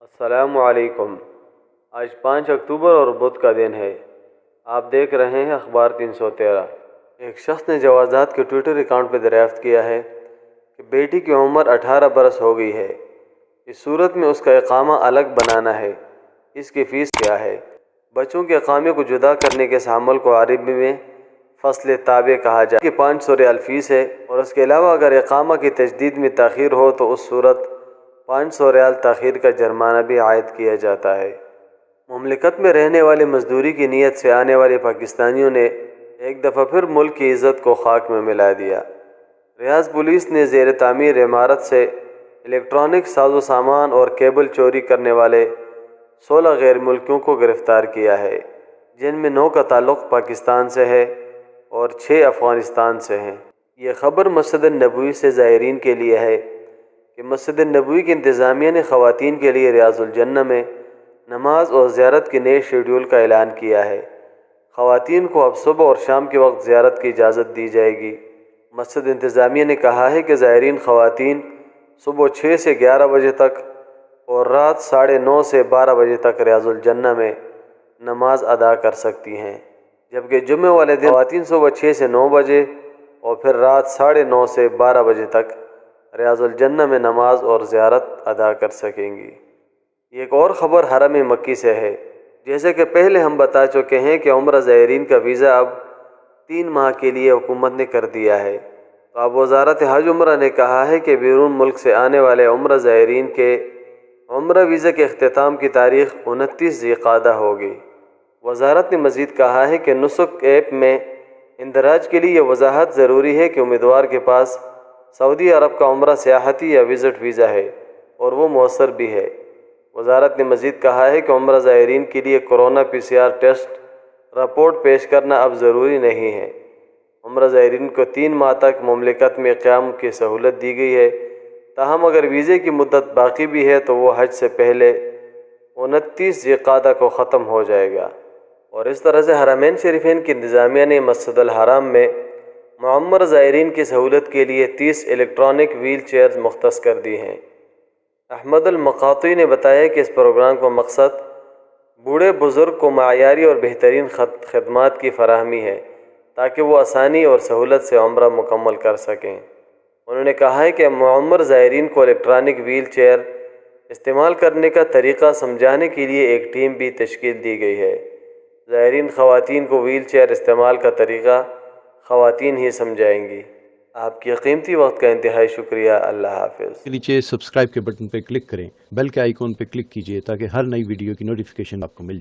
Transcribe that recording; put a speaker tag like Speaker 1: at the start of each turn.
Speaker 1: अस्सलामु अलैकुम। आज 5 अक्टूबर और बुध का दिन है। आप देख रहे हैं अखबार 313। एक शख्स ने जवाजात के ट्विटर अकाउंट पर दरियाफ्त किया है कि बेटी की उम्र 18 बरस हो गई है। इस सूरत में उसका इकामा अलग बनाना है। इसकी फ़ीस क्या है? बच्चों के इकामे को जुदा करने के इस अमल को अरबी में फसल ताबे कहा जाए कि 500 रियाल फ़ीस है, और उसके अलावा अगर इकामा की तजदीद में ताख़ीर हो तो उस सूरत 500 रियाल ताख़ीर का जुर्माना भी आयद किया जाता है। मुमलिकत में रहने वाली मजदूरी की नीयत से आने वाले पाकिस्तानियों ने एक दफ़ा फिर मुल्क की इज़्ज़त को खाक में मिला दिया। रियाज पुलिस ने ज़ेर तामीर इमारत से इलेक्ट्रॉनिक साजो सामान और केबल चोरी करने वाले 16 गैर मुल्कियों को गिरफ़्तार किया है, जिनमें 9 का ताल्लुक़ पाकिस्तान से है और 6 अफ़गानिस्तान से हैं। ये ख़बर मस्जिद नबवी से ज़ायरीन के लिए है कि मस्जिद नबवी की इंतज़ामिया ने ख़वातीन के लिए रियाज़ुल जन्नह में नमाज और ज़ियारत के नए शेड्यूल का ऐलान किया है। ख़वातीन को अब सुबह और शाम के वक्त ज़ियारत की इजाज़त दी जाएगी। मस्जिद इंतज़ामिया ने कहा है कि ज़ायरीन ख़वातीन सुबह 6 से 11 बजे तक और रात 9:30 से 12 बजे तक रियाज़ुल जन्नह में नमाज अदा कर सकती हैं, जबकि जुम्मे वाले दिन ख़वातीन सुबह 6 से 9 बजे और फिर रात 9:30 से 12 बजे तक रियाज़ुल जन्नह में नमाज और ज़ियारत अदा कर सकेंगी। एक और ख़बर हरम मक्की से है। जैसे कि पहले हम बता चुके हैं कि उम्रा ज़ायरीन का वीज़ा अब 3 माह के लिए हुकूमत ने कर दिया है। तो अब वज़ारत हज उम्रा ने कहा है कि बैरून मुल्क से आने वाले उम्रा ज़ायरीन के उम्रा वीज़ा के अख्तिताम की तारीख़ 29 ज़िलक़ादा होगी। वज़ारत ने मज़ीद कहा है कि नुसक ऐप में इंदराज के लिए यह वजाहत ज़रूरी है कि उम्मीदवार के पास सऊदी अरब का उम्रा सियाहती या विज़िट वीज़ा है और वो मौसर भी है। वज़ारत ने मज़ीद कहा है कि उम्रा ज़ायरीन के लिए कोरोना PCR टेस्ट रिपोर्ट पेश करना अब ज़रूरी नहीं है। उम्रा ज़ायरीन को 3 माह तक मुमलिकत में क़याम की सहूलत दी गई है। ताहम अगर वीज़े की मुद्दत बाकी भी है तो वो हज से पहले 29 ज़िलक़ादा को ख़त्म हो जाएगा। और इस तरह से हरमैन शरीफैन की इंतज़ामिया ने मस्जिदुल हराम में मुअम्मर ज़ायरीन की सहूलत के लिए 30 इलेक्ट्रॉनिक व्हील चेयर्स मुख्तस कर दी हैं। अहमद अल-मक़ाती ने बताया कि इस प्रोग्राम का मकसद बूढ़े बुज़ुर्ग को मायारी और बेहतरीन खदमात की फराहमी है, ताकि वो आसानी और सहूलत से उम्रा मुकम्मल कर सकें। उन्होंने कहा है कि मुअम्मर ज़ायरीन को इलेक्ट्रॉनिक व्हील चेयर इस्तेमाल करने का तरीक़ा समझाने के लिए एक टीम भी तश्कील दी गई है। ज़ायरीन ख़वातीन को व्हील चेयर इस्तेमाल का तरीक़ा ख़वातीन ही समझाएंगी। आपके कीमती वक्त का इंतहाई शुक्रिया। अल्लाह हाफ़िज़।
Speaker 2: के नीचे सब्सक्राइब के बटन पर क्लिक करें, बेल के आइकॉन पर क्लिक कीजिए ताकि हर नई वीडियो की नोटिफिकेशन आपको मिल जाए।